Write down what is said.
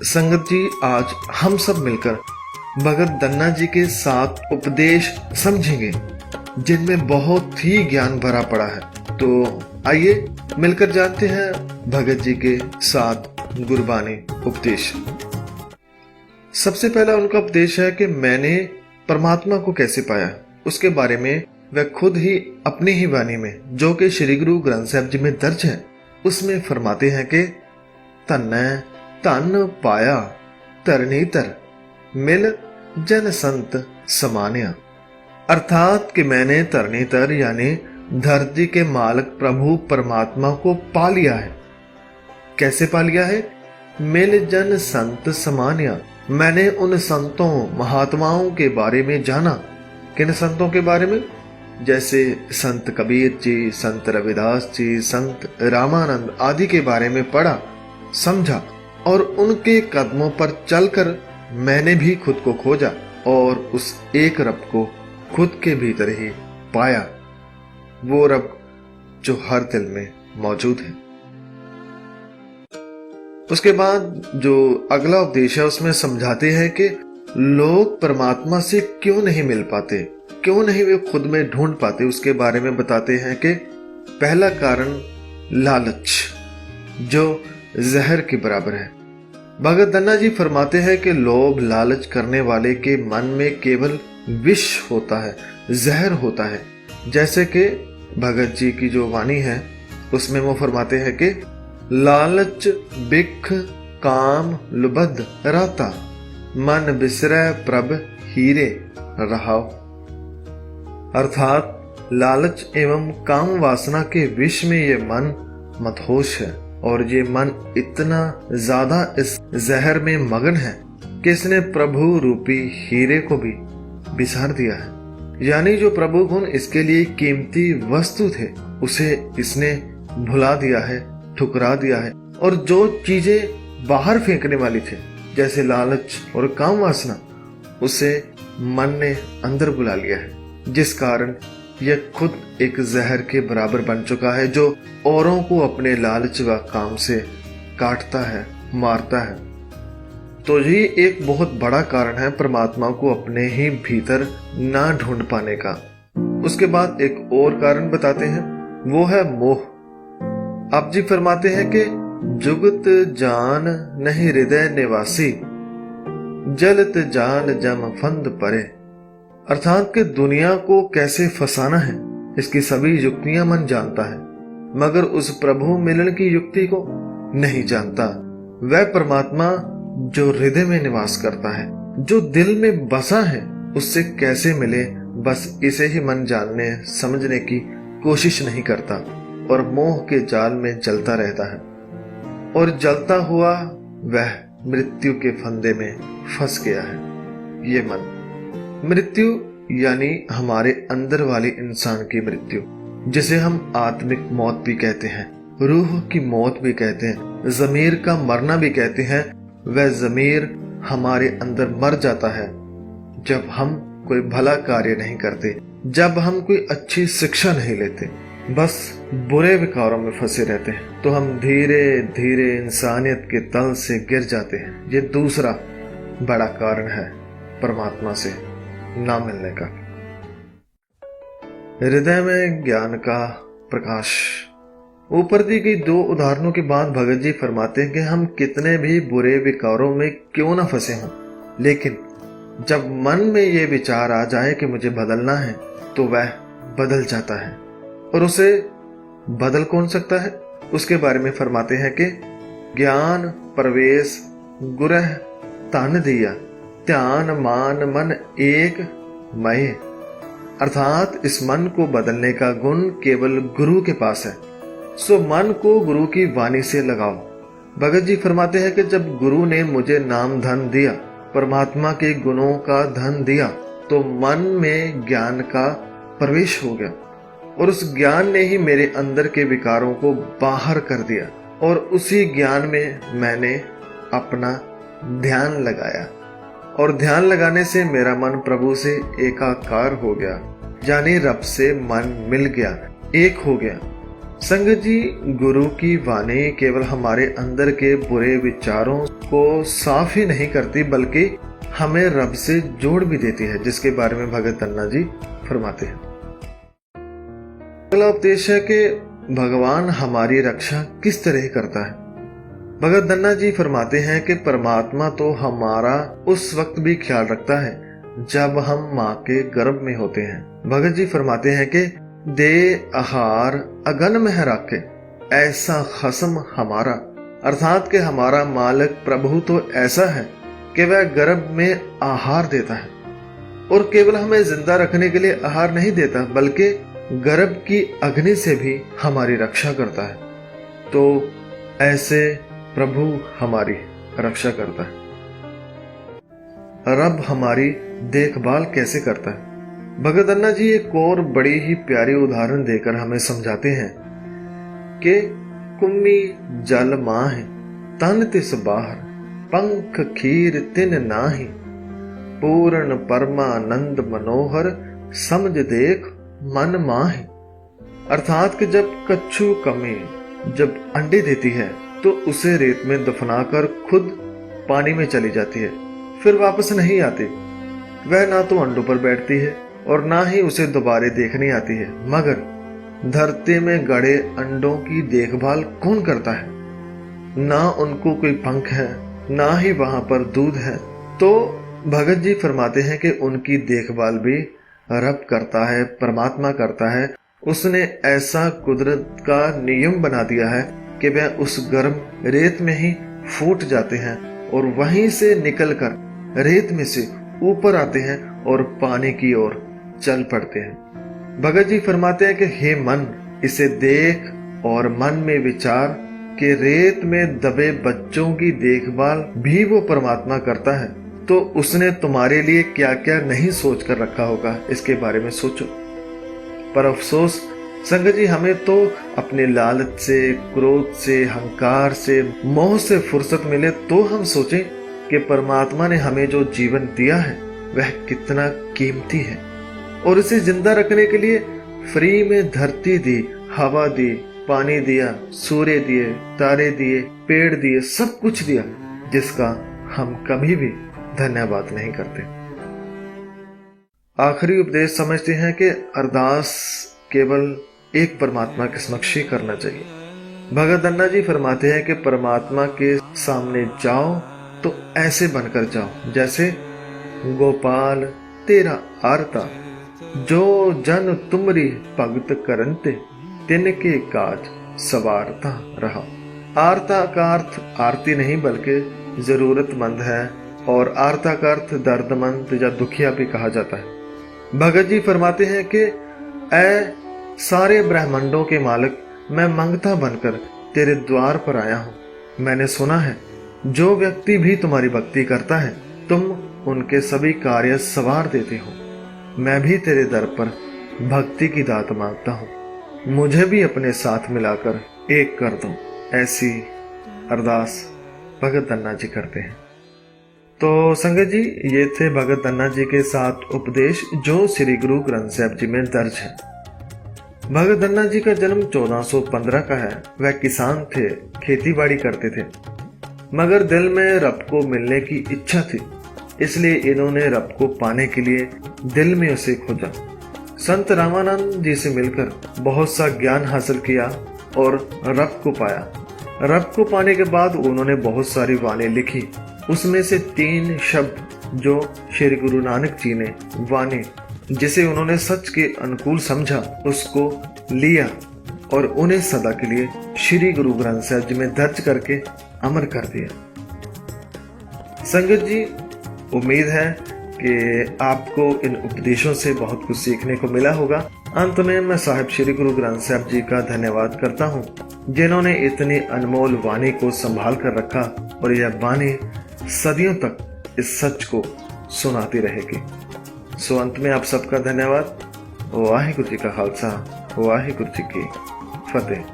संगत जी, आज हम सब मिलकर भगत दन्ना जी के 7 उपदेश समझेंगे जिनमें बहुत ही ज्ञान भरा पड़ा है। तो आइए मिलकर जानते हैं भगत जी के 7 गुरबानी उपदेश। सबसे पहला उनका उपदेश है कि मैंने परमात्मा को कैसे पाया। उसके बारे में वह खुद ही अपनी ही वाणी में, जो कि श्री गुरु ग्रंथ साहिब जी में दर्ज है, उसमें फरमाते हैं कि तन्नै धन पाया धरणीतर मिल जन संत समान्या। अर्थात कि मैंने धरणीतर यानी धरती के मालिक प्रभु परमात्मा को पा लिया है। कैसे पा लिया है? मिल जन संत समान्या। मैंने उन संतों महात्माओं के बारे में जाना। किन संतों के बारे में? जैसे संत कबीर जी, संत रविदास जी, संत रामानंद आदि के बारे में पढ़ा, समझा और उनके कदमों पर चलकर मैंने भी खुद को खोजा और उस एक रब को खुद के भीतर ही पाया, वो रब जो हर दिल में मौजूद है। उसके बाद जो अगला उपदेश है उसमें समझाते हैं कि लोग परमात्मा से क्यों नहीं मिल पाते, क्यों नहीं वे खुद में ढूंढ पाते। उसके बारे में बताते हैं कि पहला कारण लालच, जो जहर के बराबर है। भगत दन्ना जी फरमाते हैं कि लोभ लालच करने वाले के मन में केवल विष होता है, जहर होता है। जैसे कि भगत जी की जो वाणी है उसमें वो फरमाते हैं कि लालच बिख काम लुबद राता मन बिसरै प्रभ हीरे रहाओ। अर्थात लालच एवं काम वासना के विष में ये मन मदहोश है और ये मन इतना ज्यादा इस जहर में मगन है कि इसने प्रभु रूपी हीरे को भी बिसार दिया है। यानी जो प्रभु गुण इसके लिए कीमती वस्तु थे उसे इसने भुला दिया है, ठुकरा दिया है। और जो चीजें बाहर फेंकने वाली थी जैसे लालच और काम वासना, उसे मन ने अंदर बुला लिया है, जिस कारण यह खुद एक जहर के बराबर बन चुका है, जो औरों को अपने लालच व काम से काटता है, मारता है। तो ये एक बहुत बड़ा कारण है परमात्मा को अपने ही भीतर ना ढूंढ पाने का। उसके बाद एक और कारण बताते हैं, वो है मोह। आप जी फरमाते हैं कि जुगत जान नहीं हृदय निवासी जलत जाल जम फंद परे। अर्थात कि दुनिया को कैसे फंसाना है इसकी सभी युक्तियां मन जानता है, मगर उस प्रभु मिलन की युक्ति को नहीं जानता। वह परमात्मा जो हृदय में निवास करता है, जो दिल में बसा है, उससे कैसे मिले, बस इसे ही मन जानने समझने की कोशिश नहीं करता और मोह के जाल में जलता रहता है। और जलता हुआ वह मृत्यु के फंदे में फंस गया है। ये मन मृत्यु यानी हमारे अंदर वाले इंसान की मृत्यु, जिसे हम आत्मिक मौत भी कहते हैं, रूह की मौत भी कहते हैं, जमीर का मरना भी कहते हैं। वह जमीर हमारे अंदर मर जाता है जब हम कोई भला कार्य नहीं करते, जब हम कोई अच्छी शिक्षा नहीं लेते, बस बुरे विकारों में फंसे रहते हैं, तो हम धीरे धीरे इंसानियत के तल से गिर जाते हैं। ये दूसरा बड़ा कारण है परमात्मा से ना मिलने का। हृदय में ज्ञान का प्रकाश। ऊपर दी गई 2 उदाहरणों के बाद भगत जी फरमाते हैं कि हम कितने भी बुरे विकारों में क्यों ना फंसे हों, लेकिन जब मन में ये विचार आ जाए कि मुझे बदलना है, तो वह बदल जाता है। और उसे बदल कौन सकता है? उसके बारे में फरमाते हैं कि ज्ञान प्रवेश गुरह तन दिया ध्यान मान मन एक मय। अर्थात इस मन को बदलने का गुण केवल गुरु के पास है, सो मन को गुरु की वाणी से लगाओ। भगत जी फरमाते हैं कि जब गुरु ने मुझे नाम धन दिया, परमात्मा के गुणों का धन दिया, तो मन में ज्ञान का प्रवेश हो गया और उस ज्ञान ने ही मेरे अंदर के विकारों को बाहर कर दिया। और उसी ज्ञान में मैंने अपना ध्यान लगाया और ध्यान लगाने से मेरा मन प्रभु से एकाकार हो गया, यानी रब से मन मिल गया, एक हो गया। संगत जी, गुरु की वाणी केवल हमारे अंदर के बुरे विचारों को साफ ही नहीं करती बल्कि हमें रब से जोड़ भी देती है, जिसके बारे में भगत धन्ना जी फरमाते हैं। अगला उपदेश है कि भगवान हमारी रक्षा किस तरह करता है। भगत धन्ना जी फरमाते हैं कि परमात्मा तो हमारा उस वक्त भी ख्याल रखता है जब हम माँ के गर्भ में होते हैं। भगत जी फरमाते हैं कि दे आहार अगन में रखे ऐसा खसम हमारा, अर्थात कि हमारा मालिक प्रभु तो ऐसा है कि वह गर्भ में आहार देता है और केवल हमें जिंदा रखने के लिए आहार नहीं देता बल्कि गर्भ की अग्नि से भी हमारी रक्षा करता है। तो ऐसे प्रभु हमारी रक्षा करता है। रब हमारी देखभाल कैसे करता है। भगत धन्ना जी एक और बड़ी ही प्यारी उदाहरण देकर हमें समझाते हैं कि कुम्मी जल माह तन तिस बाहर पंख खीर तिन नाहि पूर्ण परमानंद मनोहर समझ देख मन माह। अर्थात कि जब कच्छू कमी जब अंडे देती है तो उसे रेत में दफनाकर खुद पानी में चली जाती है, फिर वापस नहीं आती। वह ना तो अंडों पर बैठती है और ना ही उसे दोबारा देखने आती है, मगर धरती में गड़े अंडों की देखभाल कौन करता है। ना उनको कोई पंख है, ना ही वहां पर दूध है। तो भगत जी फरमाते हैं कि उनकी देखभाल भी रब करता है, परमात्मा करता है। उसने ऐसा कुदरत का नियम बना दिया है कि वह उस गर्म रेत में ही फूट जाते हैं और वहीं से निकलकर रेत में से ऊपर आते हैं और पानी की ओर चल पड़ते हैं। भगत जी फरमाते हैं कि हे मन, इसे देख और मन में विचार कि रेत में दबे बच्चों की देखभाल भी वो परमात्मा करता है, तो उसने तुम्हारे लिए क्या क्या नहीं सोच कर रखा होगा, इसके बारे में सोचो। पर अफसोस संगत जी, हमें तो अपने लालच से, क्रोध से, अहंकार से, मोह से फुर्सत मिले तो हम सोचें कि परमात्मा ने हमें जो जीवन दिया है वह कितना कीमती है और इसे जिंदा रखने के लिए फ्री में धरती दी, हवा दी, पानी दिया, सूर्य दिए, तारे दिए, पेड़ दिए, सब कुछ दिया, जिसका हम कभी भी धन्यवाद नहीं करते। आखिरी उपदेश समझते हैं कि अरदास केवल एक परमात्मा के समक्ष ही करना चाहिए। भगत धन्ना जी फरमाते हैं कि परमात्मा के सामने जाओ तो ऐसे बनकर जाओ जैसे गोपाल तेरा आरता, जो जन तुमरी भगत करनते तिनके काज सवारता रहा। आरता का अर्थ आरती नहीं बल्कि जरूरतमंद है और आरता का अर्थ दर्दमंद या दुखिया भी कहा जाता है। भगत जी फरमाते हैं कि ऐ सारे ब्रह्मांडों के मालिक, मैं मंगता बनकर तेरे द्वार पर आया हूँ। मैंने सुना है जो व्यक्ति भी तुम्हारी भक्ति करता है तुम उनके सभी कार्य सवार देते हो। मैं भी तेरे दर पर भक्ति की दात मांगता हूँ, मुझे भी अपने साथ मिलाकर एक कर दो। ऐसी अरदास भगत धन्ना जी करते हैं। तो संगत जी, ये थे भगत धन्ना जी के 7 उपदेश जो श्री गुरु ग्रंथ साहिब जी में दर्ज है। भगत धन्ना जी का जन्म 1415 का है। वह किसान थे, खेती बाड़ी करते थे, मगर दिल में रब को मिलने की इच्छा थी, इसलिए इन्होंने रब को पाने के लिए दिल में उसे खोजा। संत रामानंद जी से मिलकर बहुत सा ज्ञान हासिल किया और रब को पाया। रब को पाने के बाद उन्होंने बहुत सारी वाणी लिखी। उसमें से 3 शब्द जो श्री गुरु नानक जी ने वाणी जिसे उन्होंने सच के अनुकूल समझा उसको लिया और उन्हें सदा के लिए श्री गुरु ग्रंथ साहिब जी में दर्ज करके अमर कर दिया। संगत जी, उम्मीद है कि आपको इन उपदेशों से बहुत कुछ सीखने को मिला होगा। अंत में मैं साहिब श्री गुरु ग्रंथ साहिब जी का धन्यवाद करता हूँ जिन्होंने इतनी अनमोल वाणी को संभाल कर रखा और यह वाणी सदियों तक इस सच को सुनाती रहेगी। सो अंत में आप सबका धन्यवाद। वाहिगुरु जी का खालसा, वाहिगुरु जी की फतेह।